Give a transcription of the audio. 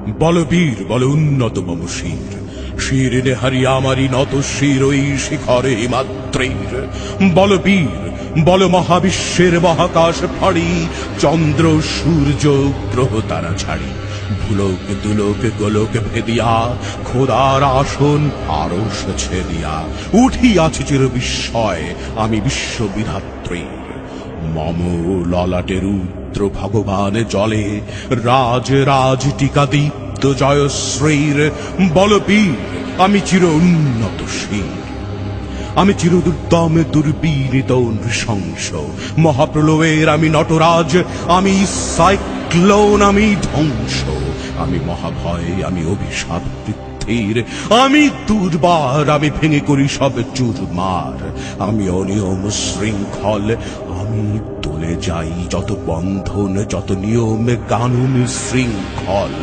বলবীর বল উন্নত মম শির, শিরে হারি আমারি নত শির ওই শিখরে হিমাদ্রির। বলবীর বল মহাবিশ্বের মহাকাশ ফাড়ি, চন্দ্র সূর্য গ্রহ তারা ছাড়ি। ভুলোক দুলোক গোলোক ভেদিয়া, খোদার আসন আরশ ছেদিয়া, উঠিয়াছে চির বিস্ময় আমি বিশ্ববিধাত্রীর। মম ললাটে রুদ্র ভগবান জলে, রাজ রাজ টিকা দীপ্ত জয়শ্রীর। বলবীর আমি চির উন্নত শির, আমি চিরদুর্দম দুর্বিনীত নৃশংস। মহাপ্রলয়ের আমি নটরাজ, আমি সাইক্লোন, আমি ধ্বংস। আমি মহাভয়, আমি অভিশাপ পৃথ্বীর। আমি দুর্বার, আমি ভেঙে করি সব চুরমার। আমি অনিয়ম শৃঙ্খল, আমি তুলে যাই যত বন্ধন, যত নিয়ম কানুন শৃঙ্খল।